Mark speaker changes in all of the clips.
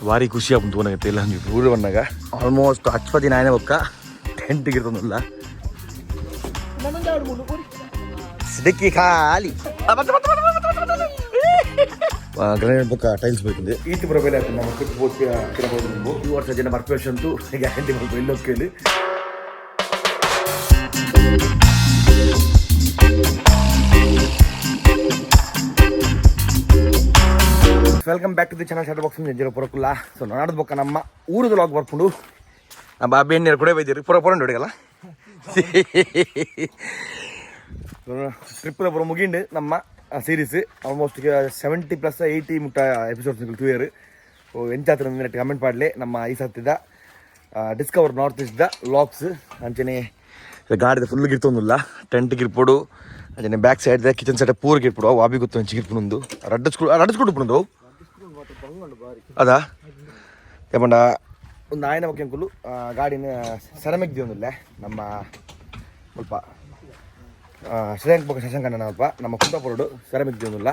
Speaker 1: ಭಾರಿ ಖುಷಿ ಆಗ್ಬಿಟ್ಟು ನನಗೆ ಎಲ್ಲ ಊರು ಬಂದಾಗ ಆಲ್ಮೋಸ್ಟ್ 10 ದಿನ ಆಯ್ನೆ ಬೊಕ್ಕ ಟೆಂಟ್ಗೆ ಇರ್ತದಲ್ಲ ಸಿಡಕ್ಕಿ ಖಾಲಿ ಗ್ರಾನೈಟ್ ಬೊಕ್ಕ ಟೈಲ್ಸ್ ಬೇಕಿದೆ ಈತಿ ಬರಬೇಲೆ ಆಗ್ತದೆ ನಮ್ಮ ಟ್ರಿಪ್ ಹೋಗ್ಬೋದು ನೀವು ಈ ವರ್ಷ ಜನ ಬರ್ಪೇಶ್ ಅಂತೂ ಗ್ಯಾರಂಟಿ ಬರ್ಬೋದು ಎಲ್ಲೋ ಕೇಳಿ welcome back to the channel ಶಾರ್ಟ್ ಬಾಕ್ಸ್ ಜಂಜೀರೋ ಪುರಕುಲ್ಲ ಸೊ ನಾಡದ ಬೊಕ್ಕ ನಮ್ಮ ಊರದ ಲಾಗ್ ಬರ್ಕೊಂಡು ನಮ್ಮ ಬಾಬಿ ಎಣ್ಣೀರು ಕೂಡ ಬೈದಿರಿ ಪುರ ಹೊಡಿಗಲ್ಲ ಟ್ರಿಪ್ ಪುರ ಮುಗಿಂಡು ನಮ್ಮ ಸೀರೀಸ್ ಆಲ್ಮೋಸ್ಟ್ 70+ 80 ಮುಟ್ಟ ಎಪಿಸೋಡ್ಸ್ 2 ಇಯರ್ ಎಂಚಾತ್ರ ನೆಟ್ ಕಮೆಂಟ್ ಮಾಡಲಿ ನಮ್ಮ ಈ ಸತ್ತಿದ ಡಿಸ್ಕವರ್ ನಾರ್ತ್ ಈಸ್ಟ್ ದ ಲಾಗ್ಸ್ ಅಂಚನೆ ಗಾಡಿದ ಫುಲ್ ಗಿರ್ತೊಂದಿಲ್ಲ ಟೆಂಟ್ ಗಿರ್ಪೋಡು ಅಂಚನೆ ಬ್ಯಾಕ್ ಸೈಡ್ ಕಿಚನ್ ಸೈಡ್ ಪೂರ್ ಗಿರ್ಪೋಡು ಅವು ಆಬಿ ಗೊತ್ತು ಹಂಚಿ ಗಿರ್ಪುನೊಂದು ರಡ್ಡಿಸ್ಕೊಂಡು ಬಿಡೋದು ಅದಾ ಏಪಂಡ ಒಂದು ಆಯ್ನ ಬಗ್ಗೆ ಅಂಕುಲು ಗಾಡಿನ ಸೆರಮಿಕ್ ದಿಯೊಂದಿಲ್ಲ ನಮ್ಮ ಸ್ವಲ್ಪ ಶ್ರೇಯಾಂಕ್ ಬಗ್ಗೆ ಶಶಾಂಕಣ್ಣ ಸ್ವಲ್ಪ ನಮ್ಮ ಕುಂದಾಪುರಡು ಸೆರಮಿಕ್ ದಿಯೊಂದಿಲ್ಲ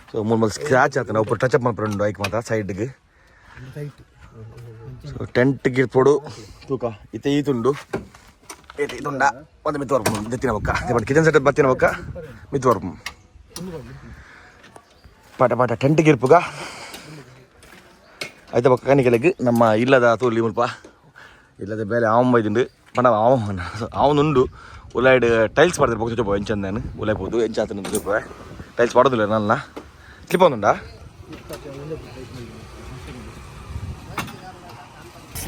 Speaker 1: ಸೊ ಮೂರು ಸ್ಕ್ರಾಚ್ ಆಗ್ತಾನೆ ಒಬ್ಬರು ಟಚಪ್ ಮಾಡ್ಕೊಂಡು ಐಕ್ ಮಾತ್ರ ಸೈಡ್ಗೆ ಸೊ ಟೆಂಟ್ ಗಿರ್ಪೋಡು ತೂಕ ಈತುಂಡು ಇದುಂಡ ಒಂದು ಮಿತ್ತು ವರ್ಪು ದೆತ್ತಿನ ಬೊಕ್ಕ ಕಿಚನ್ ಸೆಟ್ ಬತ್ತಿನ ಬೊಕ್ಕ ಮಿತ್ತು ವರ್ಪು ಪಾಟ ಟೆಂಟ್ ಗಿರ್ಪುಗ ಆಯ್ತಾ ಬೊಕ್ಕ ಕನಿಕೆಲೆಗ್ ನಮ್ಮ ಇಲ್ಲದ ತೋಲಿ ಮುಲ್ಪ ಇಲ್ಲದ ಬೇಲೆ ಅವನ್ ಬೈದುಂಡು ಪಂಡ ಅವನುಂಡು ಉಲಾಯ್ಡ್ ಟೈಲ್ಸ್ ಮಾಡ್ತಾರೆ ಬೊಕ್ಕ ಚೊಪ್ಪ ಎಂಚಂದ ನಾನು ಉಲಾಯ್ಬೋದು ಎಂಚಾತ ಚೊಪ್ಪ ಟೈಲ್ಸ್ ಮಾಡೋದಿಲ್ಲ ನನ್ನ ಸ್ಲಿಪ್ ಒಂದುಂಡಾ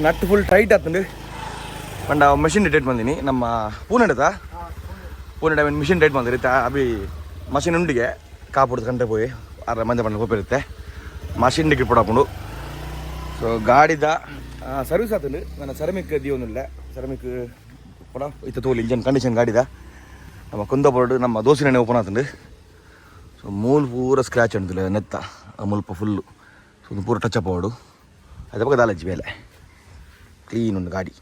Speaker 1: ನಟ್ ಫುಲ್ ಟೈಟ್ ಆಗ್ತಂಡು ಪಂಡ ಮೆಷಿನ್ ಟೈಟ್ ಬಂದಿನಿ ನಮ್ಮ ಪೂನೆಡದ ಪೂನೆಡ ಮಿಷಿನ್ ಟೈಟ್ ಬಂದಿರಿ ಅಭಿ ಮಷಿನ್ ಉಂಡಿಗೆ ಕಾಪುಡ್ದು ಗಂಟೆ ಹೋಗಿ ಅರ ಮಂಜ ಪಂಡ ಹೋಗಿರುತ್ತೆ ಮಷಿನ್ ಡಿಗ್ರಿ ಪುಡಾಪುಂಡು ಸೊ ಗಾಡಿದ ಸರ್ವಿಸ್ ಆತಲು ನನ್ನ ಸೆರಮಿಕ್ ದಿಯೋನಿಲ್ಲ ಸೆರಮಿಕ್ ಪುಡ ಇತ್ತ ತೋಲಿ ಇಂಜನ್ ಕಂಡೀಷನ್ ಗಾಡಿದ ನಮ್ಮ ಕುಂದಾಪುರಡು ನಮ್ಮ ದೋಸಿನ ಓಪನ್ ಆತಂಡು ಸೊ ಮೂಲ್ ಪೂರ ಸ್ಕ್ರ್ಯಾಚ್ ಅಂತಿಲ್ಲ ನೆತ್ತ ಮುಲ್ಪ ಫುಲ್ಲು ಸೊ ಒಂದು ಪೂರ ಟಚ್ ಅಪ್ ಆಡು ಅದ ಬಗ್ಗೆ ದಾಲಜ್ಜಿ ಮೇಲೆ ಕ್ಲೀನ್ ಉಂಡು ಗಾಡಿ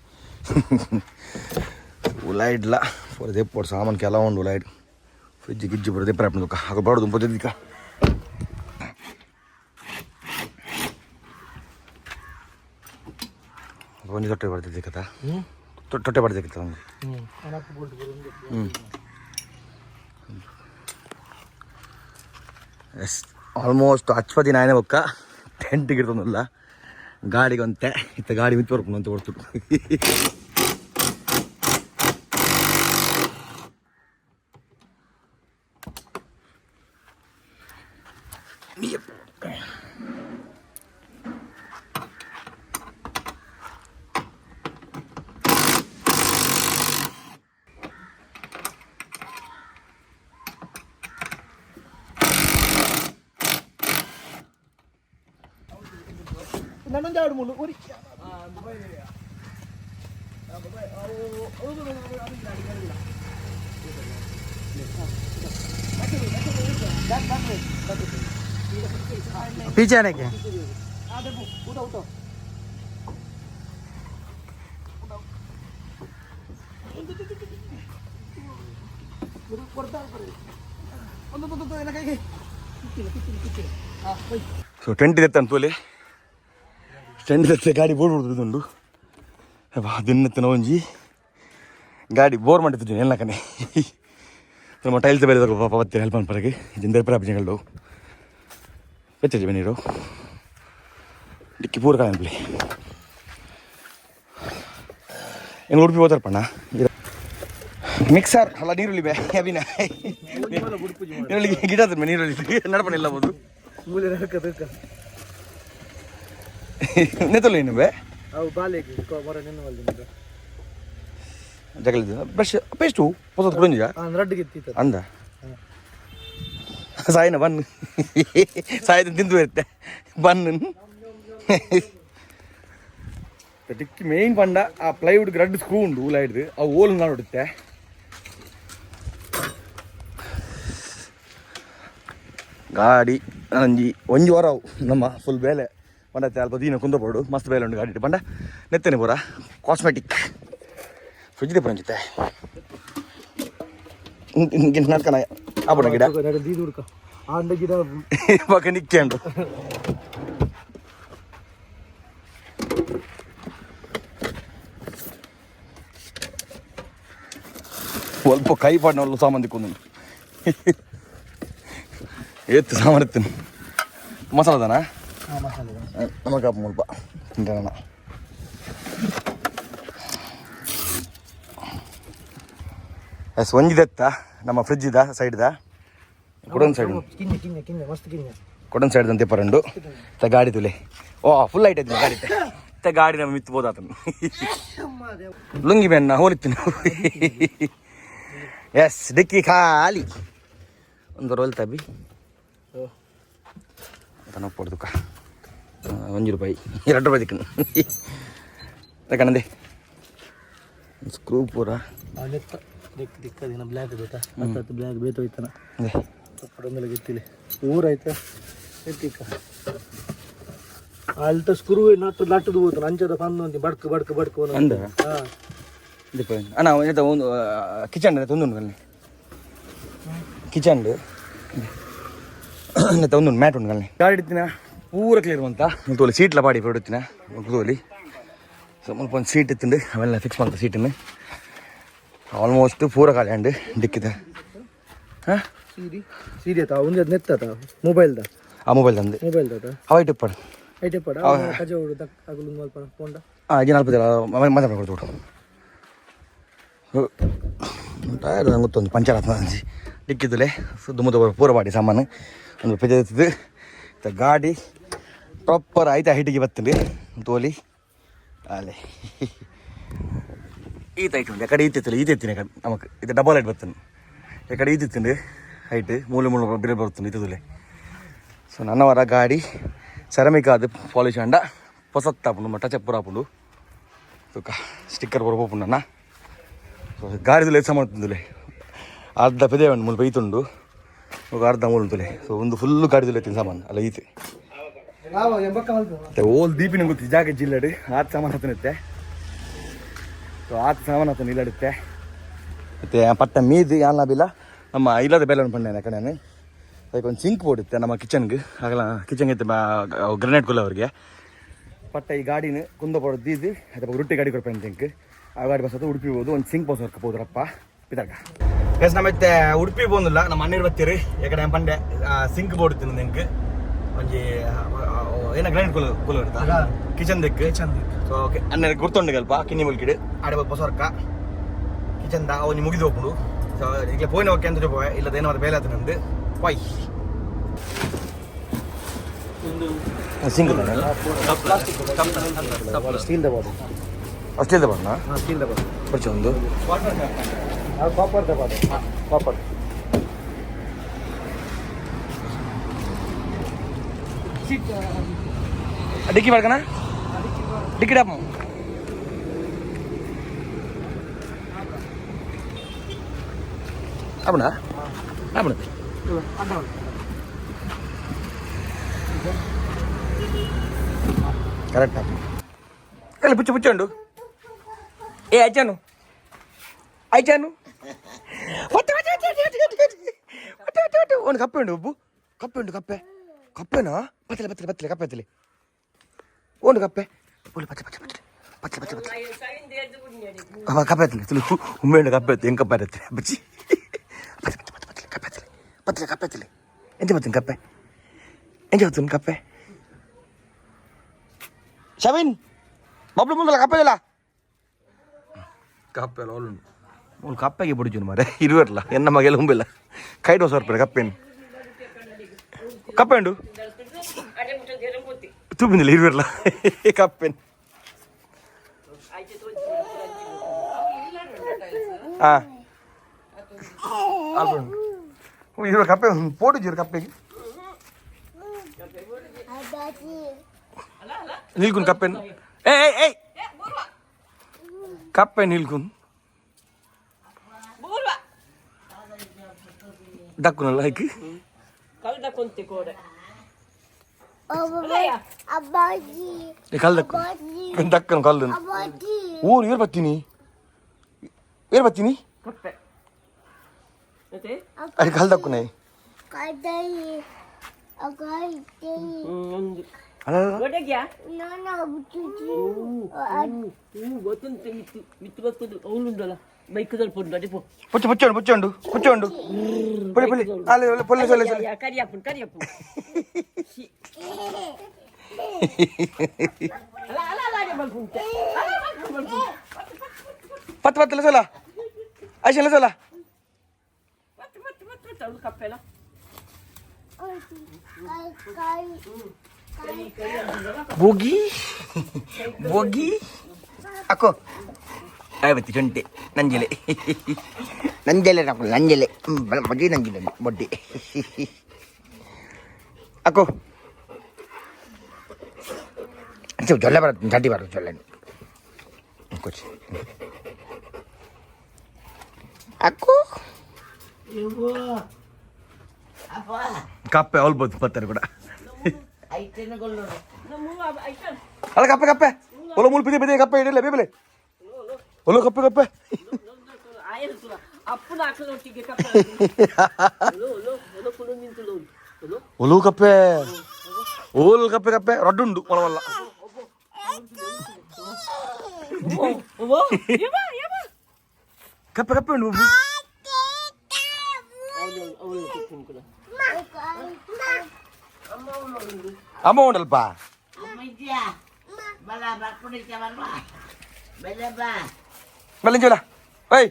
Speaker 1: ಉಲಾಯ್ಡ್ಲ ಪೂರ ದೆಪ್ಪೋಡು ಸಾಮಾನು ಕೆಲ ಉಂಡು ಉಲಾಯ್ಡ್ ಫ್ರಿಜ್ ಗಿಜ್ಜು ಪೂರ ದೆಪ್ಪರ ಹಾಕೊಂಡು ಹಾಗೆ ಬಾಡೋದು ಪೊದ್ದಿಕ್ಕ ಒಂಜಿ ತೊಟ್ಟೆ ಬಡ್ದಿದ್ದಕ್ಕತ್ತ ತೊಟ್ಟೆ ಬಡ್ದಿಕ್ಕತ್ತ ಎಸ್ ಆಲ್ಮೋಸ್ಟ್ 10 ದಿನ ಆಯ್ನೆ ಬೊಕ್ಕ ಟೆಂಟ್ಗೆ ಇರ್ತದಲ್ಲ ಗಾಡಿಗೆ ಅಂತೆ ಇತ್ತ ಗಾಡಿ ಮಿತ್ತು ಬರ್ಕೊಂಡು ಅಂತ ಕೊಡ್ತು पीछे आने के ಸೊ ಟೆಂಟ್ ಇದೆ ಅಂತೋಲಿ ಟೆಂಟ್ ಇದೆ ಗಾಡಿ ಬೋರ್ಡ್ ಹೊಡ್ದುಂಡು ದಿನತ್ತಿನ ಒಂಜಿ ಗಾಡಿ ಬೋರ್ ಮಾಡಿದ್ದು ಎಲ್ಲ ಕನೆ ನಮ್ಮ ಟೈಲ್ಸ್ ಬೇರೆ ಪಾಪ ಬತ್ತೀರಿ ಹೆಲ್ಪ್ ಅನ್ಪರಗೆ ಇದರಿಂದ ಪ್ರಾಬ್ಜಗಳು ಬೆಚ್ಚಿ ಬನ್ನೀರು ಡಿಕ್ಕಿ ಪೂರ ಕಾಣಲಿ ಹೆಂಗೆ ಉಡುಪಿ ಹೋತಾರಪ್ಪಣ್ಣ ಮಿಕ್ಸರ್ ಅಲ್ಲ ನೀರುಳ್ಳಿ ಬೇ ಅಭಿನ ನೀರುಳ್ಳಿ ಗಿಡ ಅದ್ರ ನೀರುಳ್ಳಿ ನಡಪಣ ಇಲ್ಲ ಬೋದು ನೆತ್ತಲ್ಲ ಏನು ಬೇ ಜಗಲಿದ ಬ್ರಷ್ ಪೇಸ್ಟು ಹೊಸದು ಕುಡಿಂಜ ಅಂದ ಸಾಯಿನ ಬನ್ ಸಾಯ್ದು ತಿಂದು ಇರುತ್ತೆ ಬನ್ ಟಿಕ್ಕಿ ಮೇಯ್ನ್ ಪಂಡ ಆ ಪ್ಲೈವುಡ್ ರಡ್ಡು ಸ್ಕ್ರೂ ಉಂಡು ಲೈಡ್ದು ಆ ಓಲ್ ನೋಡುತ್ತೆ ಗಾಡಿ ನಂಜಿ ಒಂಜಿ ವಾರ ನಮ್ಮ ಫುಲ್ ಬೇಲೆ ಪಂಡತ್ತೆ ಅಲ್ಪ ದೀನ ಕುಂದಪೋಡು ಮಸ್ತ್ ಬೇಲೆ ಉಂಡು ಗಾಡಿ ಪಂಡ ನೆತ್ತನೆ ಪೂರ ಕಾಸ್ಮೆಟಿಕ್ ಫ್ರಿಜ್ ಪುರ ಅಂಚಿತ್ತೆ ನಡ್ಕನ ಆಪಣ ಗಿಡ ಪಕ್ಕ ನಿಕ್ಕಂಡು ಸ್ವಲ್ಪ ಕೈ ಪಾಡಿನ ಒಳ್ಳೆ ಸಾಮಾನು ತಿಕ್ಕೊಂಡು ಎತ್ತು ಸಾಮಾನು ಎತ್ತನು ಮಸಾಲದಾನ ನಮಗೆ ಮುಲ್ಪ ತಿಂಟಾನ ಎಸ್ ಒಂಜಿದೆತ್ತ ನಮ್ಮ ಫ್ರಿಜ್ ಇದ ಸೈಡ್ದ ಕೊಡೊಂದು ಸೈಡ್ ಕೊಡೊಂದು ಸೈಡ್ ಅಂತ ಪರಂಡು ಗಾಡಿ ತುಲೆ ಓ ಫುಲ್ ಐಟ್ ಐತಿ ಗಾಡಿ ಗಾಡಿ ನಮ್ಮ ಮಿತ್ಬೋದು ಆತನು ಲುಂಗಿ ಬೆನ್ನ ಹೋಲಿತ್ತು ಎಸ್ ಡಿಕ್ಕಿ ಖಾಲಿ ಒಂದು ರೋಲ್ ತಬಿ ಅಂತ ಪಡ್ದುಕ ₹1 ₹2 ದಿಕ್ಕನು ತಗೊಂಡೆ ಸ್ಕ್ರೂ ಪೂರ
Speaker 2: ದಿಕ್ಕದಿನ ಬ್ಲ್ಯಾಕ್ ಬೇಕಾ ಮತ್ತೆ ಬ್ಲ್ಯಾಕ್ ಬೇತೋಯ್ತಾನ ಕಪ್ಪಡೊಂದೆಲ್ಲ ಗೆತ್ತಿಲಿ ಊರಾಯ್ತಾ ಎತ್ತಿಕ್ಕ ಅಲ್ತ ಸ್ಕ್ರೂ ನಟ್ಟದು ಹೋಗ್ತಾನೆ ಅಂಚದ ಪಂದು ಬಡ್ಕು ಬಡ್ಕು ಬಡ್ಕು
Speaker 1: ಅಂದ ಅಣ್ಣ ಒಂದು ಕಿಚನ್ ತೊಂದು ಕಲ್ಲಿ ಕಿಚನ್ ಒಂದು ಮ್ಯಾಟ್ ಉಂಟು ಕಲ್ಲಿ ಗಾಡಿ ಇಡ್ತೀನ ಪೂರ ಕ್ಲಿಯರ್ ಅಂತ ತೋಲಿ ಸೀಟ್ಲ ಪಾಡಿ ಬಿಡುತ್ತೀನ ತೋಲಿ ಸೊ ಮುಲ್ಪ ಒಂದು ಸೀಟ್ ಇತ್ತಂಡು ಅವೆಲ್ಲ ಫಿಕ್ಸ್ ಮಾಡ್ತಾ ಸೀಟನ್ನು ಆಲ್ಮೋಸ್ಟ್ ಪೂರ ಖಾಲಿ ಅಂಡು ಡಿಕ್ಕಿದ ಹಾಂ
Speaker 2: ಸೀರಿ ಆಯ್ತಾ ಒಂದು ನೆತ್ತದ ಮೊಬೈಲ್ದ
Speaker 1: ಆ ಮೊಬೈಲ್ದಂದು
Speaker 2: ಮೊಬೈಲ್ದ
Speaker 1: ಅವೈಟ್ ಪಡ
Speaker 2: ಐಟೆ ಪಡ ಕಜೆ ಹುಡು ಆಗಲು ಮಲ್ಪ ಪೋಂಡ
Speaker 1: ಇದು 40 ಮಾತಾಡ ಕೊಡ್ತು ಟಯರ್ ಗೊತ್ತೊಂದು ಪಂಚರ್ ಆತ ಡಿಕ್ಕಿದ್ದಲೆ ಸುತ್ತಮುತ್ತ ಪೂರ ಬಾಡಿ ಸಾಮಾನು ಒಂದು ಪೆಜ ಇರ್ತದೆ ಗಾಡಿ ಪ್ರಾಪರ್ ಆಯ್ತು ಹೈಟಿಗೆ ಬರ್ತದೆ ತೋಲಿ ಅಲ್ಲೇ ಈತ ಐಟ್ ಉಂಟು ಎಕಡೆ ಈತಿತ್ತಿಲ್ಲ ಈತೆತ್ತೀನಿ ನಮಗೆ ಇದು ಡಬಲ್ ಹೈಟ್ ಬರ್ತಾನೆ ಎಕಡೆ ಈತಿತ್ತಂಡು ಹೈಟ್ ಮೂಲೆ ಬಿಡ ಬರ್ತದೆ ಇತ್ತದಲೆ ಸೊ ನನ್ನವರ ಗಾಡಿ ಸೆರಮಿಕ್ ಅದು ಪಾಲಿಶ್ ಅಂಡ ಹೊಸತ್ತಾಪುಂಡು ಮಟ್ಟ ಚೆಪ್ಪುರ ಹಾಪುಂಡು ತುಕ ಸ್ಟಿಕ್ಕರ್ ಬರಬೋಪುಂಡು ಅಣ್ಣ ಸೊ ಗಾಡಿದು ಲೆಸ ಮಾಡ್ತಿದ್ದುಲೆ ಅರ್ಧ ಪೆದೆ ಉಂಡು ಮುಲ್ಪ ಈತುಂಡು ಅರ್ಧ ಮೂಲು ಉಂಟುಲೆ ಸೊ ಒಂದು ಫುಲ್ಲು ಗಾಡಿದು ಎತ್ತಿನ ಸಾಮಾನು ಅಲ್ಲ ಈತೆ ಓಲ್ ದೀಪಿನ ಗೊತ್ತಿ ಜಾಗ ಜಿಲ್ಲಾಡು ಆತ ಸಾಮಾನು ಹತ್ತನತ್ತೆ ಸೊ ಆತ ಸಾಮಾನು ಹತ್ತನ ಇಲ್ಲಾಡುತ್ತೆ ಮತ್ತು ಪಟ್ಟ ಮೀದು ಯಾನ ಬಿಲ್ಲ ನಮ್ಮ ಇಲ್ಲದ ಬೆಲೆ ಪಣ್ಣೆ ಕಡೆ ಅದಕ್ಕೆ ಒಂದು ಸಿಂಕ್ ಬೋರ್ಡ್ ನಮ್ಮ ಕಿಚನ್ಗೆ ಆಗಲ್ಲ ಕಿಚನ್ಗೆ ಇತ್ತು ಗ್ರನೇಟ್ ಕೊಲ್ಲ ಅವ್ರಿಗೆ ಪಟ್ಟ ಈ ಗಾಡಿನ ಕುಂದ ಬೋರ್ಡ್ ದೀದು ಅಥವಾ ರೊಟ್ಟಿ ಗಾಡಿ ಕೊಡ್ಪೇನೆ ತಿಂಕ್ ಆ ಗಾಡಿ ಬಸ್ ಉಡುಪಿ ಹೋದು ಒಂದು ಸಿಂಕ್ ಬಸ್ ಹೊರ್ಕೋಬೋದ್ರಪ್ಪ ಇದಾಗ ಎಸ್ ನಮ್ಮತ್ತೆ ಉಡುಪಿ ಬಂದಿಲ್ಲ ನಮ್ಮ ಅಣ್ಣೀರು ಬರ್ತೀರಿ ಯಾಕಡೆ ಪಂಡೆ ಸಿಂಕ್ ಬೋರ್ಡ್ ತಿನ್ನ ನಿಂಗೆ ಒಂಜಿ ಏನ ಗ್ರೈಂಡ್ ಕೂಲ್ ಇರ್ತಾ ಕಿಚನ್ ದಿಕ್ಕು ಸೊ ಓಕೆ ಅನ್ನ ಗುರ್ತೊಂಡು ಸ್ವಲ್ಪ ಕಿನ್ನಿ ಮುಲ್ಕಿಡು ಆಡೆ ಬಸ್ ಹೊರ್ಕ ಕಿಚನ್ದ ಅವನಿ ಮುಗಿದು ಹೋಗ್ಬಿಡು ಸೊ ಈಗ ಪೋಯಿನ ಓಕೆ ಅಂತ ಹೋಗುವ ಇಲ್ಲದ ಏನಾದ್ರು ಬೇಲೆ ಆತ ನಂದು ಪಾಯ್ ಸಿಂಕ್
Speaker 2: ಸ್ಟೀಲ್ ಬಾಡಿ
Speaker 1: ಸ್ಟೀಲ್ ಬಣ್ಣ
Speaker 2: ಸ್ಟೀಲ್ ಬಾಡಿ
Speaker 1: ಪರಿಚಯ ಒಂದು
Speaker 2: ಕಾಪರ್ ಬಾಡಿ ಕಾಪರ್
Speaker 1: ಡಿಕ್ಕಿ ಮಾಡ್ಕಣ ಡಿಕ್ಕಿ ಡಾಪ್ அப்படின்னா அப்படி కరెక్ట్ వెళ్ళి పుచ్చుండు ఏ అచ్చాను అచ్చాను ಒಂದು ಕಪ್ಪೆ ಉಂಡು ಒಬ್ಬು ಕಪ್ಪೆ ಉಂಡು ಕಪ್ಪೆ ಕಪ್ಪೆನಾ ಬತ್ತಲೆ ಬತ್ತಲೆ ಬತ್ತಲೆ ಕಪ್ಪೆ ಬತ್ತಲೆ ಒಂದು ಕಪ್ಪೆ ಒಳ್ಳೆ ಬತ್ತಲೆ ಬತ್ತಲೆ ಬತ್ತಲೆ ಬತ್ತಲೆ ಬತ್ತಲೆ ಕಪ್ಪೆ ಬತ್ತಲೆ ತುಳು ಉಮ್ಮೆ ಉಂಡು ಕಪ್ಪೆ ಎತ್ತು ಹೆಂಗೆ ಕಪ್ಪೆ ಇರುತ್ತೆ ಬಚ್ಚಿ ಬತ್ತಲೆ ಕಪ್ಪೆ ಬತ್ತಲೆ ಎಂತ ಬತ್ತನೆ ಕಪ್ಪೆ ಎಂತ ಬತ್ತನೆ ಕಪ್ಪೆ ಶಮೀನ್ ಬಬ್ಲು ಮುಂದಲ್ಲ ಕಪ್ಪೆ ಇಲ್ಲ ಕಪ್ಪೆ ಅಲ್ಲ ಅವಳು ಒಂದು ಕಪ್ಪೆಗೆ ಬಿಡಿಜು ಮಾರೆ ಇರುವಲ್ಲ ಎನ್ನ ಮಗೆಲ್ಲ ಹುಂಬಿಲ್ಲ ಕೈ ಡೋಸ ಹೊರಪಡೆ ಕಪ್ಪೆನು ಕಪ್ಪೆ ಉಂಡು ತೂಪಿನಿಲ್ಲ ಇರುವಲ್ಲ ಕಪ್ಪೆನು ಹಾಂ ಇರುವ ಕಪ್ಪೆ ಪೋಟಿಜೀರು ಕಪ್ಪೆಗೆ ನಿಲ್ಕುನ್ ಕಪ್ಪೆನು ಏಯ್ ಕಪ್ಪೆ ನಿಲ್ಕುನ್ ದಕ್ಕುನಲ್ಲ ಹೈಕ್ ಕಲ್ ದಕ್ಕನು ಕಲ್ಲು ಊರು ಏರ್ ಬತ್ತೀನಿ ಏರ್ ಬತ್ತೀನಿ అది కలదక్కున్నాయి
Speaker 3: ಒಡೆಗ್ಯಾ ಗೊತ್ತುಂಟು ಮಿತ್ತು ಬರ್ತದೆ ಅವಳುಂಡಲ್ಲ ಬೈಕದಲ್ಲಿ ಪೊಂಡು ಅದೇ ಪೋ
Speaker 1: పుచ్చండు పులి పులి సొల్లి
Speaker 3: ಕರಿಯಪ್ಪು ಕರಿಯಪ್ಪು
Speaker 1: పత్తుల సొల్ల ఐషల సొల్ల
Speaker 3: ಅವಳು ಕಪ್ಪೆಲ್ಲ
Speaker 1: ಬೋಗಿ ಅಕ್ಕೋ ಆಯ್ತು ಚೊಂಟೆ ನಂಜಲೆ ಬಡ್ಡಿ ನಂಜಿಲೆ ಬಡ್ಡಿ ಅಕ್ಕೋ ಜೊಲ್ಲೆ ಬರುತ್ತೆ ಚಡ್ಡಿ ಬರುತ್ತೆ ಜೊಲ್ಲೆ ಕೂಚಿ ಅಕ್ಕೋ ಕಪ್ಪೆ ಹೊಲ್ಬೋದು ಬರ್ತಾರೆ ಕೂಡ ಅಲ್ಲ ಕಪ್ಪೆ ಹೊಲ ಮುಲ್ ಬಿದ್ದೆ ಕಪ್ಪೆ ಹಿಡಿಲ್ಲ ಬೇಬಲೆ ಹೊಲ ಕಪ್ಪೆ ಒಲು ಕಪ್ಪೆ ರಡ್ಡುಂಡು ಹೊಲವಲ್ಲ ಕಪ್ಪೆ ಉಂಡು ಅಮ್ಮ ಉಂಡಲ್ಪ ಬೆಲ್ಲಂಜಲ ಓಯ್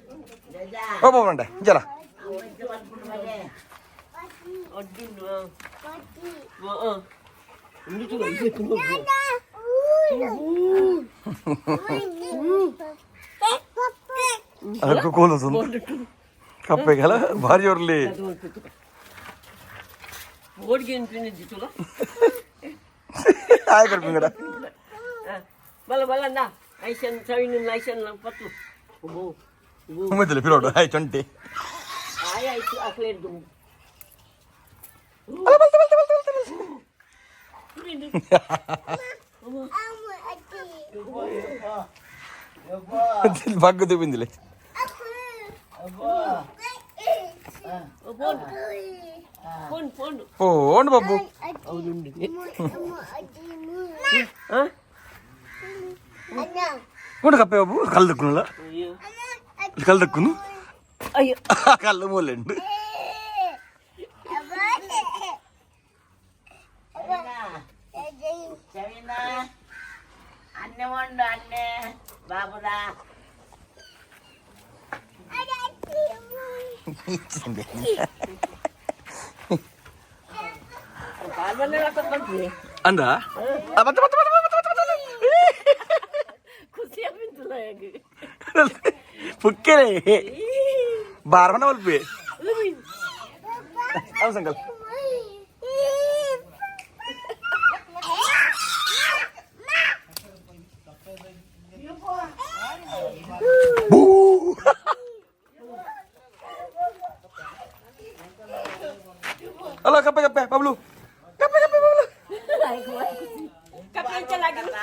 Speaker 1: ಓ ಬಂಡೆ ಇಂಜಲ ಕೋಲಸು ಕಪ್ಪೆಗಲ ಭಾರಿ ಅವ್ರಲ್ಲಿ ಆಯ್ ಕಡ್ಪಿಂಗಡ
Speaker 3: ಬಲ್ಲ ಐಸನ್ ಸವಿನ ಐಸನ್ ಪತ್ತು
Speaker 1: ಉಮ್ಮಿದ್ದಿಲ್ಲ ಪಿರೋಡು ಆಯ್ ಚೊಂಟಿ
Speaker 3: ಆಯ್ತು ಅಕ್ಲೇರ್ದು
Speaker 1: ಬಗ್ಗದು ಬಿಂದಿಲ್ಲ ಫೋನ್ ಬಾಬು കൊണ്ട് കപ്പ ബാബു കല്ല് തെക്കുന്നില്ല കല്ല് തെക്കുന്നു കല്ല് മൂലുണ്ട്
Speaker 3: അന്നമുണ്ട് അന്നെ ബാബുദാ
Speaker 1: ಅಂದ ಪುಕ್ಕರೆ ಬಾರ್ಮನ ಒಲ್ಪಿ ಅವ ಸಂಕಲ್ ಅಲ್ಲ ಕಪ್ಪೆ ಬಬ್ಲು ಕಪ್ಪೆ ಬಬ್ಲು
Speaker 3: ಕಪ್ಪೆ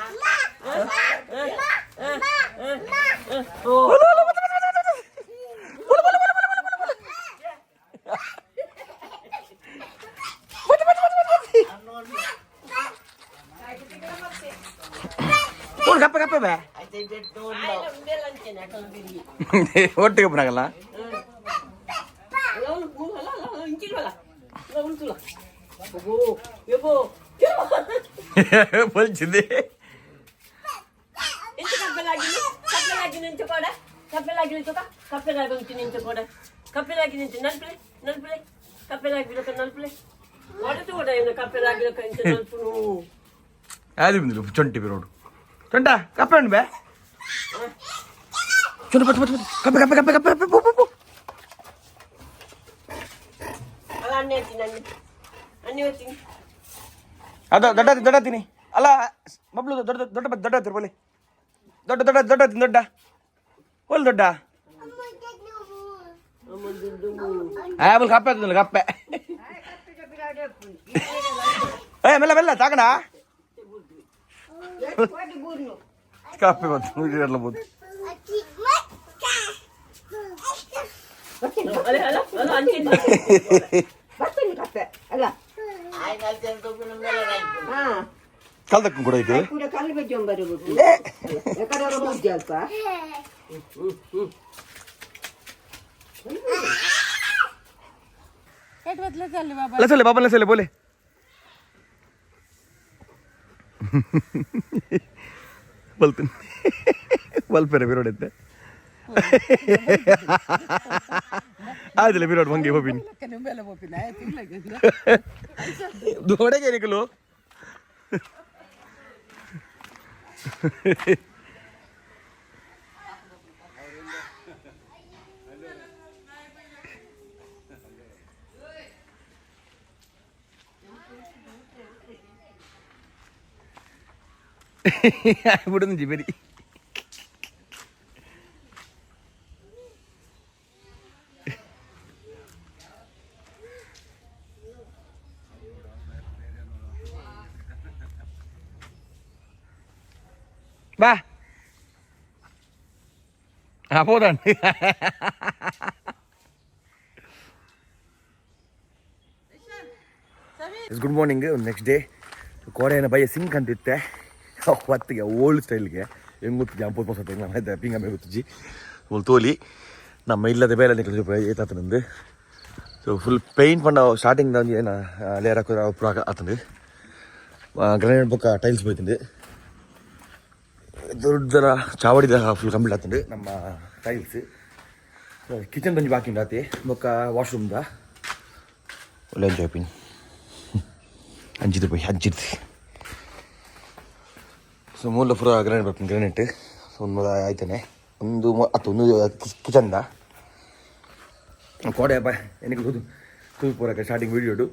Speaker 3: lagi
Speaker 1: ಕಪ್ಪೆ ಬೇ ಒಟ್ಟಿಗೆ ಬರಲ್ಲ ಬಲ್ಚಿದೆ
Speaker 3: kape lagi nincokoda kape lagi nincokoda kape lagi nalpile kape lagi nalpile wadutu oda ina kape lagi nalpunu
Speaker 1: adi bindu chonti birodu chonta kape undu be chonta kape bu
Speaker 3: ala anni wetin
Speaker 1: ದೊಡ್ಡ ತಿನ್ನಿ ಅಲ್ಲ ಬಬ್ಲು ದೊಡ್ಡ ತಿರ್ಬಲಿ ದೊಡ್ಡ ಒಲ್ ದೊಡ್ಡ ಆಬಲ್ ಕಪ್ಪೆ ಆಗ್ತದಲ್ಲ ಕಪ್ಪೆ ಮೆಲ್ಲ ತಾಕಣ ಕಪ್ಪೆ ಬಂತು ಬೋದು ಕಲ್ದಕ್ಕೂ ಕೂಡ ಐತೆ
Speaker 3: ಕೂಡ ಕಲ್ಲು ಬೆಜ್ಜೊಂಬರಬೇಕು ಎಕಡೆ ಮುಜ್ಜೆ ಅಲ್ಪ
Speaker 1: ಲಸಲೆ ಬಾಬಾ ಲಸಲೆ ಬೋಲೆ ಬಲ್ತೀನಿ ಬಲ್ಪೇರೆ ಬಿರೋಡೈತೆ ಆಯ್ತಲ್ಲ ಬಿರೋಡ್ ಮಂಗೆ ಹೋಗ್ಬಿನಿ ದೊಡೆಗೆ ನಿಕಲು ಬಿಡುದು ಜಿಬೇರಿ ಬಾ పోదండి ಗುಡ್ ಮಾರ್ನಿಂಗ್ ನೆಕ್ಸ್ಟ್ ಡೇ ಕೋರೆನ ಬೈಯ ಸಿಂಕ್ ಅಂತಿತ್ತೆ ಹೊತ್ತಿಗೆ ಓಲ್ಡ್ ಸ್ಟೈಲ್ಗೆ ಹೆಂಗೆ ಗೊತ್ತಿದ್ದೆ ಅಂಪು ಹೊಸ ನಮ್ಮ ಪಿಂಗಮ್ಮೆ ಗೊತ್ತಿಜ್ಜಿ ಒಂದು ತೋಲಿ ನಮ್ಮ ಇಲ್ಲದ ಬೇರೆ ನಿಂತು ಏತಾತನಂದು ಸೊ ಫುಲ್ ಪೇಂಟ್ ಪಂಡ ಸ್ಟಾರ್ಟಿಂಗ್ ಏನು ಲೇಯರ್ ಹಾಕೋದು ಆತಂದು ಗ್ರಾನೈಟ್ ಬೊಕ್ಕ ಟೈಲ್ಸ್ போய்తుంది ದೊಡ್ಡ ಚಾವಡಿದ ಫುಲ್ ಕಂಪ್ಲೀಟ್ ಆಗ್ತದೆ ನಮ್ಮ ಟೈಲ್ಸ್ ಕಿಚನ್ ಬಂದು ಬಾಕಿ ಆತಿ ಬೊಕ್ಕ ವಾಶ್ರೂಮ್ದ ಒಳ್ಳೆ ಎಂಜಾಯ್ ಪಿನ್ ಅಂಜಿದ್ರು போய் ಹಜ್ಜಿರ್ತಿ ಸೊ ಮೂಲ ಪೂರ ಗ್ರಾನೈಟ್ ಬರ್ತೀನಿ ಗ್ರಾನೈಟ್ ಒಂದು ಆಯ್ತಾನೆ ಒಂದು ಒಂದು ಕಿಚನ್ದ ಕೋಡೆ ಹಬ್ಬ ಏನಕ್ಕೆ ಕೂದು ಪೂರಕ್ಕೆ ಸ್ಟಾರ್ಟಿಂಗ್ ವೀಡಿಯೋಡು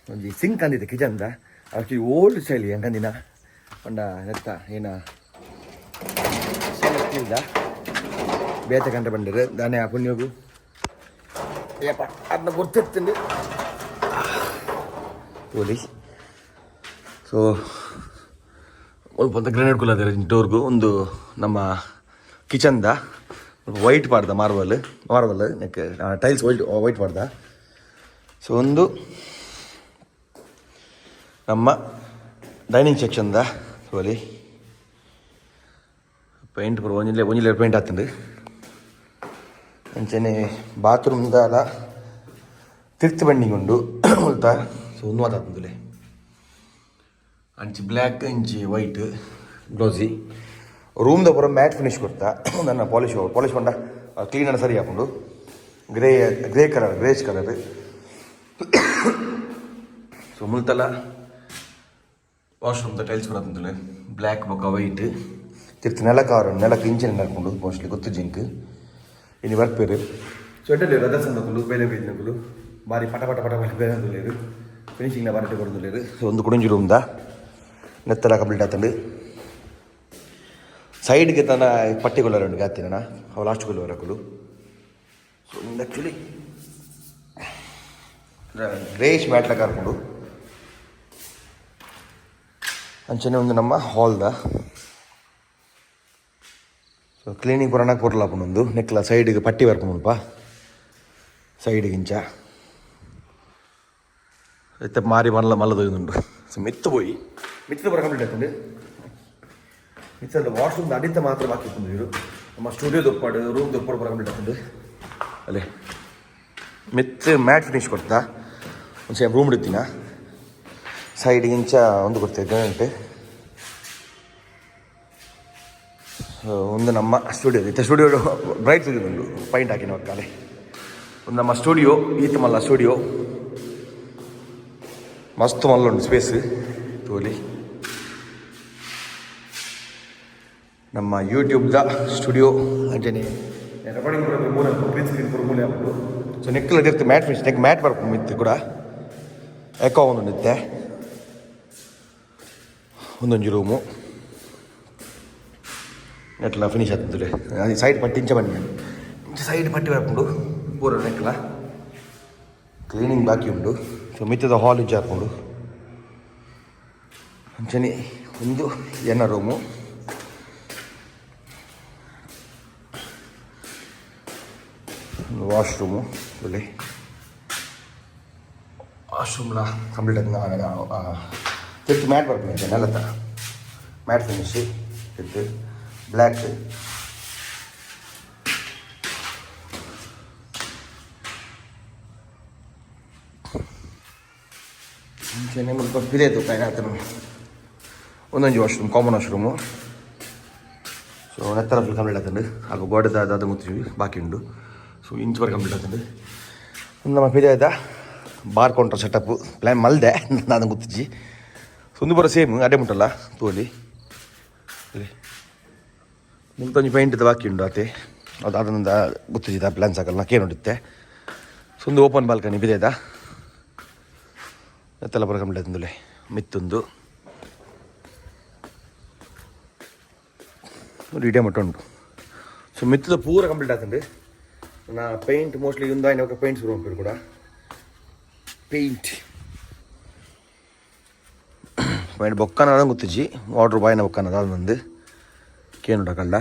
Speaker 1: ಒಂದು ಸಿಂಕ್ ಅಂದಿದ್ದೆ ಕಿಚನ್ದ ಆ್ಯಕ್ಚುಲಿ ಓಲ್ಡ್ ಸ್ಟೈಲ್ ಹೆಂಗಂದಿನ ಪಂಡ ನೆತ್ತ ಏನ ಇಲ್ಲ ಬೇತ ಕಂಡ ಬಂದಿರು ದಾನೆ ಪುಣ್ಯೋಗು ಏಪ್ಪ ಅದನ್ನ ಗೊತ್ತಿರ್ತೀನಿ ಓಲಿ ಸೊ ಸ್ವಲ್ಪ ಗ್ರಾನೈಟ್ ಕುಲ್ಲ ಅದೇ ಡೋರ್ಗು ಒಂದು ನಮ್ಮ ಕಿಚನ್ದ ವೈಟ್ ಮಾಡ್ದ ಮಾರ್ಬಲ್ ನೆಕ್ ಟೈಲ್ಸ್ ವೈಟ್ ಮಾಡ್ದ ಸೊ ಒಂದು ನಮ್ಮ ಡೈನಿಂಗ್ ಸೆಕ್ಷನ್ದ ಓಲಿ ಪೇಂಟ್ ಬರೋ ಒಂಜಿಲೆ ಪೇಂಟ್ ಆಗ್ತಂದು ಅಂಚನೆ ಬಾತ್ರೂಮ್ದ ಅಲ್ಲ ತಿರ್ತಿ ಬಣ್ಣಿಂಗ್ ಉಂಡು ಉಳ್ತಾ ಸೊ ಒಂದು ಮಾತಾಡ್ತಂದುಲೆ ಅಂಚಿ ಬ್ಲ್ಯಾಕ್ ಇಂಚಿ ವೈಟ್ ಗ್ಲೋಸಿ ರೂಮ್ದ ಪೂರ ಮ್ಯಾಟ್ ಫಿನಿಶ್ ಕೊಡ್ತಾ ನನ್ನ ಪಾಲಿಶ್ ಪಂಡ ಕ್ಲೀನನ್ನು ಸರಿ ಹಾಕೊಂಡು ಗ್ರೇಷ್ ಕಲರ್ ಸೊ ಮುಲ್ತಲ್ಲ ವಾಶ್ರೂಮ್ದ ಟೈಲ್ಸ್ ಕೂಡ ತಂದುಲೆ ಬ್ಲ್ಯಾಕ್ ಬೊಕ್ಕ ವೈಟ್ ತಿರ್ತಿ ನೆಲಕ್ಕೆ ಇಂಚಿನ ನಡ್ಕೊಂಡು ಮೋಸ್ಟ್ಲಿ ಗೊತ್ತು ಜಿಂಕ್ ಇನ್ನು ಬರ್ಪೇರು ಸೊ ಎಟ್ಟಲ್ಲಿ ರದರ್ಸ್ ಅಂದಕ್ಕಲು ಬೇಲೆ ಬೈದಿನಕ್ಕಲು ಬಾರಿ ಪಟ ಬೇರೆ ಅಂದುಲೇರು ಫಿನಿಶಿಂಗ್ನ ಬಾರಟೆ ಕೊಡೋದುಲೇರು ಸೊ ಒಂದು ಕುಡಿಂಜಿ ರೂಮ್ದ ನೆತ್ತೆಲ್ಲ ಕಂಪ್ಲೀಟ್ ಆಗ್ತಂಡು ಸೈಡ್ಗೆ ತನ್ನ ಪಟ್ಟಿಗೊಲ್ಲ ಉಂಟು ಗಾತಿನ ಅವು ಲಾಸ್ಟ್ಗೊಲ್ಲ ಬರಕಲು ಸೊ ಒಂದು ಆ್ಯಕ್ಚುಲಿ ಗ್ರೇಷ್ ಮ್ಯಾಟ್ಲ ಕರ್ಕೊಂಡು ಅಂಚನೆ ಒಂದು ನಮ್ಮ ಹಾಲ್ದ ಸೊ ಕ್ಲೀನಿಂಗ್ ಪುರಾಣಕ್ಕೆ ಬರಲಪ್ಪನೊಂದು ನೆಕ್ಲ ಸೈಡಿಗೆ ಪಟ್ಟಿ ಬರ್ಕೊಂಡಪ್ಪ ಸೈಡಿಗೆ ಇಂಚ ಎತ್ತ ಮಾರಿ ಮಲ್ಲದೊಂದುಂಡು ಸೊ ಮಿತ್ತು ಪುರ ಕಂಪ್ಲೀಟ್ ಆಗ್ತದೆ ಮಿತ್ತಲ್ಲಿ ವಾಶ್ರೂಮ್ದು ಅಡಿತ ಮಾತ್ರ ಬಾಕಿ ಇತ್ತು ನಮ್ಮ ಸ್ಟುಡಿಯೋದ ಒಪ್ಪಾಡು ರೂಮ್ದು ಒಪ್ಪಾಡು ಪುರ ಕಂಪ್ಲೀಟ್ ಆಗ್ತದೆ ಅಲ್ಲೇ ಮಿತ್ತು ಮ್ಯಾಟ್ ಫಿನಿಶ್ ಕೊಡ್ತಾ ಒಂದು ಸೇಮ್ ರೂಮ್ ಇಡ್ತೀನ ಸೈಡಿಗೆ ಇಂಚ ಒಂದು ಕೊಡ್ತೇವೆ ಗ್ರಾನೈಟ್ ಒಂದು ನಮ್ಮ ಸ್ಟುಡಿಯೋ ಬ್ರೈಟ್ ತೆಗೆದುಂಡು ಪೈಂಟ್ ಹಾಕಿನ ಒಕ್ಕಾಲೆ ಒಂದು ನಮ್ಮ ಸ್ಟುಡಿಯೋ ಈತ ಮಲ್ಲ ಸ್ಟುಡಿಯೋ ಮಸ್ತ್ ಮಲ್ಲ ಉಂಟು ಸ್ಪೇಸ್ ತೋಲಿ ನಮ್ಮ ಯೂಟ್ಯೂಬ್ದ ಸ್ಟುಡಿಯೋ ಅಂಜನೆ ರೆಕಾರ್ಡಿಂಗ್ ಮೂಲ ಗ್ರೀನ್ ಸ್ಕ್ರೀನ್ ಪೂರ ಮೂಲೆ ಆಗ್ಬಿಟ್ಟು ಸೊ ನೆಕ್ಕಲ್ಲಿ ಇರ್ತೆ ಮ್ಯಾಟ್ ಫಿನಿಶ್ ನೆಕ್ ಮ್ಯಾಟ್ ಬರ್ಕೊಂಡು ಮಿತ್ತೆ ಕೂಡ ಎಕೋ ಒಂದು ನಿತ್ತೆ ಒಂದೊಂದು ರೂಮು ನೆಟ್ಲ ಫಿನಿಶ್ ಆಗ್ತದೆ ಸೈಡ್ ಪಟ್ಟಿ ಇಂಚ ಬನ್ನಿ ಇಂಚ ಸೈಡ್ ಪಟ್ಟಿ ಬರ್ಕೊಂಡು ಪೂರ ನೆಕ್ಲ ಕ್ಲೀನಿಂಗ್ ಬಾಕಿ ಉಂಟು ಸೊ ಮಿತ್ತದ ಹಾಲ್ ಇಜ್ಜ ಹಾಕ್ಕೊಂಡು ಅಂಚನೆ ಒಂದು ಎನ್ನ ರೂಮು ಒಂದು ವಾಶ್ರೂಮು ವಾಶ್ರೂಮ್ಲ ಕಂಪ್ಲೀಟ್ ತಿರ್ಚಿ ಮ್ಯಾಟ್ ಬರ್ತೀನಿ ನೆಲತ್ತ ಮ್ಯಾಟ್ ಫಿನಿಶ್ ಇತ್ತು ಬ್ಲ್ಯಾಕ್ ಮುಂಚೆನೆ ಮುಲ್ಪ ಪಿರಿಯದು ಕಾಯಿನ ಒಂದೊಂದು ವಾಶ್ರೂಮ್ ಕಾಮನ್ ವಾಶ್ರೂಮು ಸೊ ನೆತ್ತರ ಫುಲ್ ಕಂಪ್ಲೀಟ್ ಆಗ್ತದೆ ಹಾಗೂ ಗೋಡೆದ ಅದಾದ ಮುತ್ತೀವಿ ಬಾಕಿ ಉಂಡು ಸೊ ಇಂಚ್ ವರೆಗೆ ಕಂಪ್ಲೀಟ್ ಆಗ್ತದೆ ನಮ್ಮ ಪಿರಿಯದ ಬಾರ್ ಕೌಂಟರ್ ಸೆಟಪ್ ಪ್ಲ್ಯಾನ್ ಮಲ್ದೆ ನಾನು ಗೊತ್ತಿಜ್ಜಿ ಸೊ ಒಂದು ಬರೋ ಸೇಮ್ ಅಡ್ಡೆ ಮುಟ್ಟಲ್ಲ ತೋಲಿ ಮುಂತೊಂದು ಪೈಂಟ್ದು ಬಾಕಿ ಉಂಡು ಆತೆ ಅದು ಅದರಿಂದ ಗೊತ್ತಿದ್ದ ಪ್ಲ್ಯಾನ್ ಸಾಕಲ್ಲ ನಾ ನೋಡುತ್ತೆ ಸೊ ಒಂದು ಓಪನ್ ಬಾಲ್ಕನಿ ಬಿದೆದ ಎತ್ತೆಲ್ಲ ಬರೋ ಕಂಪ್ಲೀಟ್ ಆಯ್ತಂದುಲೆ ಮಿತ್ತೊಂದು ಇಡೇ ಮಟ್ಟ ಉಂಟು ಸೊ ಮಿತ್ತದ ಪೂರ ಕಂಪ್ಲೀಟ್ ಆಗ್ತದೆ ನಾ ಪೇಂಟ್ ಮೋಸ್ಟ್ಲಿ ಒಂದು ಆಯ್ನ ಪೇಂಟ್ ಶುರು ಮಾಡ್ಬಿಡು ಕೂಡ ಪೇಂಟ್ ಪೇಂಟ್ ಬೊಕ್ಕನ ಅದ ಗೊತ್ತಿಜ್ಜಿ ವಾಟ್ರ್ ಬಾಯ್ನ ಬೊಕ್ಕನ ಅದ ನಂದು ಕೇನುಡಕಲ್ಲ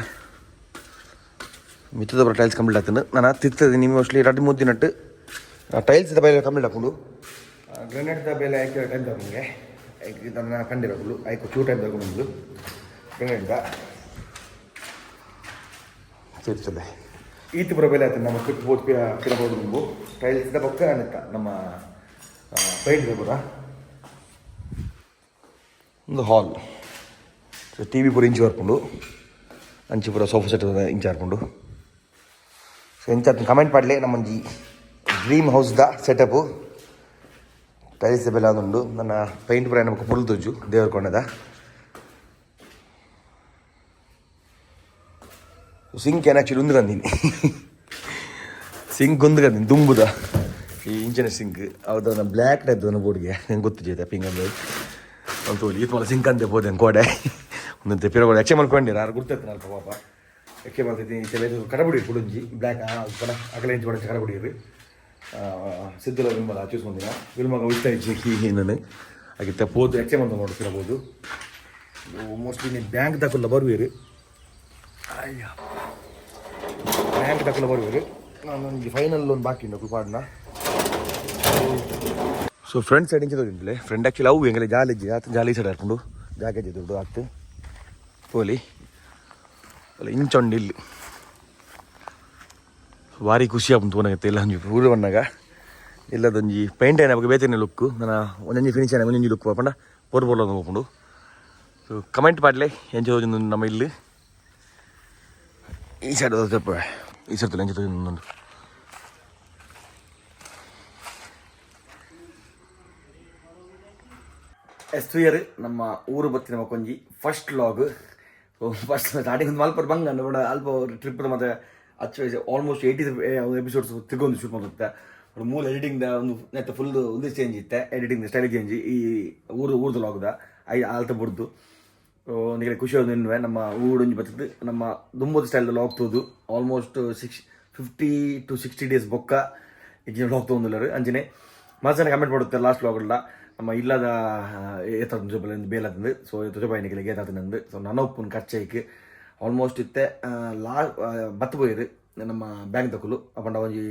Speaker 1: ಮಿತ್ತದ ಬರೋ ಟೈಲ್ಸ್ ಕಂಪ್ಲೀಟ್ ಆಗ್ತದೆ ನಾನು ತಿರ್ತದೆ ನೀವು ಮೋಸ್ಟ್ಲಿ 2-3 ದಿನಟ್ಟು ಟೈಲ್ಸ್ದ ಬೇಲೆ ಕಂಪ್ಲೀಟ್ ಹಾಕೊಂಡು ಗ್ರೆನೇಡ್ದ ಬೇಲೆ ಹಾಕಿ ಟೈಮ್ ತಗೊಂಡೆ ಇದನ್ನು ಕಂಡಿರೋದು ಆಯ್ತು 2 ಟೈಮ್ ತಗೊಂಡು ಗ್ರೆನೇಡ್ದ ಸೇರ್ತದೆ ಈತ ಬರೋ ಬೆಲೆ ಆಯ್ತು ನಮ್ಮ ಕ್ಲಿಪ್ ಬೋರ್ಡ್ ಕಿರಬಹುದು ನೀವು ಟೈಲ್ಸ್ದ ಪಕ್ಕ ಅನ್ನತ್ತ ನಮ್ಮ ಪೈಂಟ್ ಕೂಡ ಒಂದು ಹಾಲ್ ಟಿ ವಿ ಪೂರ ಇಂಚು ಬರ್ಕೊಂಡು ಅಂಚಿ ಪೂರ ಸೋಫಾ ಸೆಟ್ ಇಂಚು ಹಾರ್ಕೊಂಡು ಸೊ ಇಂಚ ಕಮೆಂಟ್ ಮಾಡಲಿ ನಮ್ಮೊಂದು ಡ್ರೀಮ್ ಹೌಸ್ದ ಸೆಟಪ್ಪು ಟೈಲ್ಸ್ ಬೆಲೆ ಅದೊಂದು ನನ್ನ ಪೈಂಟ್ ಪೂರ ನಮಗೆ ಫುಲ್ ದೊಜ್ಜು ದೇವ್ರ ಕೊಂಡದ ಸಿಂಕ್ ಏನು ಆ್ಯಕ್ಚುಲಿ ಉಂದ್ಕಂದೀನಿ ಸಿಂಕ್ ಉಂದ್ಕಂದೀನಿ ದುಂಬುದ ಈ ಇಂಚಿನ ಸಿಂಕ್ ಅವ್ರದ್ದು ನನ್ನ ಬ್ಲ್ಯಾಕ್ ಟೈಪ್ ನನ್ನ ಬೋರ್ಡ್ಗೆ ನಂಗೆ ಗೊತ್ತಿದೆ ಪಿಂಕ್ ಅಂದ್ರೆ ಒಂದು ಈತ ಮಲ್ಲ ಸಿಂಕ್ ಅಂತೆ ಬೋದೆ ಕೋಡೆ ಒಂದಂತೆ ಪಿರೋಗಳು ಎಚ್ಚೆ ಮಲ್ಕೊಂಡಿರ ಯಾರು ಗುರ್ತೈತೆ ನಾನು ಪಾಪ ಎಕ್ಕೆ ಮಾಡ್ತೈತಿ ಕೆಲವು ಕಡಬುಡಿ ಕುಡುಂಜಿ ಬ್ಲ್ಯಾಕ್ ಕಡ ಅಗಲ ಇಂಚು ಮಾಡಿ ಕಡಬುಡಿರಿ ಸಿದ್ಧಲ ವಿಲ್ಮಲ ಚೂಸ್ಕೊಂಡಿನ ವಿಲ್ಮಗ ಉಳಿತಾ ಇಜ್ಜಿ ನಾನು ಆಗಿತ್ತ ಪೋದು ಎಚ್ಚೆ ಮಂತ ನೋಡ್ತಿರಬಹುದು ಮೋಸ್ಟ್ಲಿ ನೀವು ಬ್ಯಾಂಕ್ ತಗೊಲ್ಲ ಬರುವಿರಿ ಅಯ್ಯ ಬ್ಯಾಂಕ್ ತಗೊಲ್ಲ ಬರುವಿರಿ ನಾನು ನನಗೆ ಫೈನಲ್ ಒಂದು ಬಾಕಿ ಉಂಟು ಕುಪಾಡ್ನ ಸೊ ಫ್ರೆಂಡ್ ಸೈಡ್ ಇಂಚೆ ತೋರಿಂತಲೇ ಫ್ರೆಂಡ್ ಆ್ಯಕ್ಚುಲಿ ಅವು ಹೆಂಗಲ್ಲ ಜಾಲಿ ಇಜ್ಜಿ ಆತ ಜಾಲಿ ಸೈಡ್ ಹಾಕೊಂಡು ಜಾಕೆಟ್ ದುಡ್ಡು ಆಗ್ತು ಪೋಲಿ ಅಲ್ಲ ಇಂಚೊಂಡು ಇಲ್ಲಿ ಭಾರಿ ಖುಷಿ ಆಗ್ತು ನನಗತ್ತೆ ಇಲ್ಲ ಒಂಜಿ ಪೂರ ಬಣ್ಣಾಗ ಇಲ್ಲದೊಂಜಿ ಪೇಂಟ್ ಏನ ಬಗ್ಗೆ ಬೇತೇನೆ ಲುಕ್ಕು ನಾನು ಒಂದೊಂಜಿ ಫಿನಿಶ್ ಏನ ಒಂದೊಂಜಿ ಲುಕ್ ಪಂಡ ಬೋರ್ಬೋಲ್ ಹೋಗ್ಕೊಂಡು ಸೊ ಕಮೆಂಟ್ ಮಾಡಲೇ ಎಂಚೆ ತೋಜೊಂದು ನಮ್ಮ ಇಲ್ಲಿ ಈ ಸೈಡ್ ಸ್ವಲ್ಪ ಈ ಸೈಡ್ ಎಂಚೆ ತೋಜೊಂದು ಎಷ್ಟು ಇಯರ್ ನಮ್ಮ ಊರು ಬತ್ತಿನ ಕೊಂಜಿ ಫಸ್ಟ್ ಲಾಗ್ ಫಸ್ಟ್ ಸ್ಟಾರ್ಟಿಂಗ್ ಒಂದು ಮಲ್ಪ ಬಂಗ ನೋಡ ಅಲ್ಪ ಟ್ರಿಪ್ ಮತ್ತೆ ಹಚ್ಚ ಆಲ್ಮೋಸ್ಟ್ 80 ಎಪಿಸೋಡ್ಸ್ ತಿರ್ಗೊಂಡು ಶೂಟ್ ಮಾಡುತ್ತೆ ಮೂಲ ಎಡಿಟಿಂಗ್ ಒಂದು ನೆತ್ತ ಫುಲ್ ಒಂದು ಚೇಂಜ್ ಇತ್ತೆ ಎಡಿಟಿಂಗ್ ಸ್ಟೈಲ್ ಚೇಂಜ್ ಈ ಊರ್ದು ಲಾಗ್ದ ಆಲ್ತ ಬಿಡ್ದು ನಿಮಗೆ ಖುಷಿ ಆದ ನಮ್ಮ ಊಡೊಂಜಿ ಬರ್ತದೆ ನಮ್ಮ ದುಂಬದ ಸ್ಟೈಲ್ ಲಾಗ್ ತೋದು ಆಲ್ಮೋಸ್ಟ್ 50 to 60 ಡೇಸ್ ಬೊಕ್ಕ ಈಗ ಲಾಗ್ ತೊಗೊಂಡಿಲ್ಲರು ಅಂಜನೆ ಮನಸ್ಸನ್ನು ಕಮೆಂಟ್ ಮಾಡುತ್ತೆ ಲಾಸ್ಟ್ ಲಾಗಲ್ಲ ನಮ್ಮ ಇಲ್ಲದ ಏತಾದ ಜೊಬಲ್ ಬೇಲಂದು ಸೊ ತುಜಬಾಯಿನಿಗಳಿಗೆ ಏತಾತನಂದು ಸೊ ನನ್ನ ಒಪ್ಪುನ ಖರ್ಚೈക്ക് ಆಲ್ಮೋಸ್ಟ್ ಇತ್ತೆ ಬತ್ತು ಪೋಯಿರು ನಮ್ಮ ಬ್ಯಾಂಕ್ ತಕೊಲು ಅಪಂಡ ಒಂಜಿ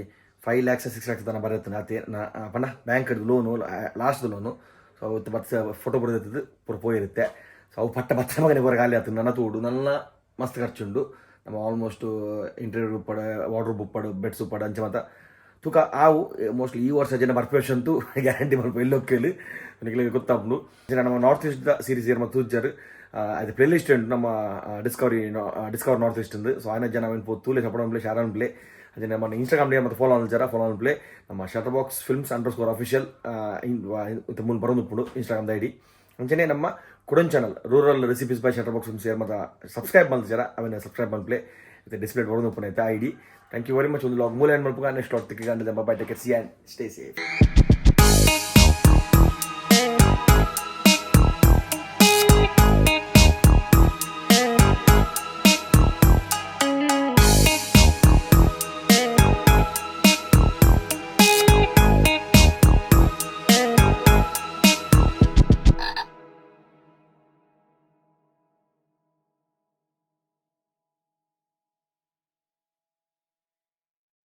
Speaker 1: 5 lakhs 6 lakhs ತನ ಬರುತ್ತೆ ಅತ್ತೆ ಅಪಂಡ ಬ್ಯಾಂಕ್ ಲೋನು ಲಾಸ್ಟ್ ಲೋನು ಸೊ ಅವತ್ತು ಬತ್ತು ಫೋಟೋ ಬರೆದಿದ್ದು ಪೂರ ಪೋಯಿರುತ್ತೆ ಸೊ ಅವು ಪಟ್ಟ ಬತ್ತ ಮಗನೆ ಹೊರಗೆ ಖಾಲಿ ಆಯ್ತು ನನ್ನ ತೋಡು ನನ್ನ ಮಸ್ತ್ ಖರ್ಚುಂಡು ನಮ್ಮ ಆಲ್ಮೋಸ್ಟ್ ಇಂಟರ್ವ್ಯೂ ಉಪ್ಪಡ ವಾರ್ಡ್ರೋಬ್ ಉಪ್ಪಡು ಬೆಡ್ಸ್ ಉಪ್ಪಡು ಅಂಚೆ ಮತ್ತು ತೂಕ ಆವು ಮೋಸ್ಟ್ಲಿ ಈ ವರ್ಷ ಜನ ಬರ್ಪೇಷಂತೂ ಗ್ಯಾರಂಟಿ ಮಾಡ್ಕೊ ಎಲ್ಲೊಕ್ಕೇಳಿ ನನಗೆ ಗೊತ್ತಾಗ್ದು ಜನ ನಮ್ಮ ನಾರ್ತ್ ಈಸ್ಟ್ ಸೀರೀಸ್ ಏರ್ ಮತ್ತು ತೂಜರು ಅದು ಪ್ಲೇ ಲಿಸ್ಟ್ ಉಂಟು ನಮ್ಮ ಡಿಸ್ಕವರ್ ನಾರ್ತ್ ಈಸ್ಟ್ ഉണ്ട് ಸೊ ಆಯ್ನ ಜನ ಏನು ತೂಲೆ ಸಪೋರ್ಟ್ ಪ್ಲೇ ಶಾರಾನ್ ಪ್ಲೇ ಅದೇ ನಮ್ಮ ಇನ್ಸ್ಟಾಗ್ರಾಮ್ ಡೇ ಮತ್ತು ಫಾಲೋ ಪ್ಲೇ ನಮ್ಮ ಶಟರ್ ಬಾಕ್ಸ್ ಫಿಲ್ಮ್ಸ್ _ ಅಫಿಷಿಯಲ್ ಮುಂದೆ ಬರೋದು ಉಪ್ಪುಡು ಇನ್ಸ್ಟಾಗ್ರಾಮ್ದ ಐಡಿ ಅಂಚನೆ ನಮ್ಮ ಕುಡನ್ channel rural recipes by Shutter Box Films ಮತ್ತು ಸಬ್ಸ್ಕ್ರೈಬ್ ಮಾಡ್ತಿದ್ದಾರೆ ಅವನ್ನ ಸಬ್ಸ್ಕ್ರೈಬ್ ಮಾಡ್ಪ್ಲೇ ಮತ್ತು ಡಿಸ್ಪ್ಲೇ ಬರೋದು ಉಪ್ಪು ಐತೆ ID thank you very much ಒಂದು ಲಾಗ್ ಮೂಲ ಏನು ಮಾಡ್ಬೇಕು ನೆಕ್ಸ್ಟ್ ಲಾಗ್ ತೆಗೆ bye take care C and stay safe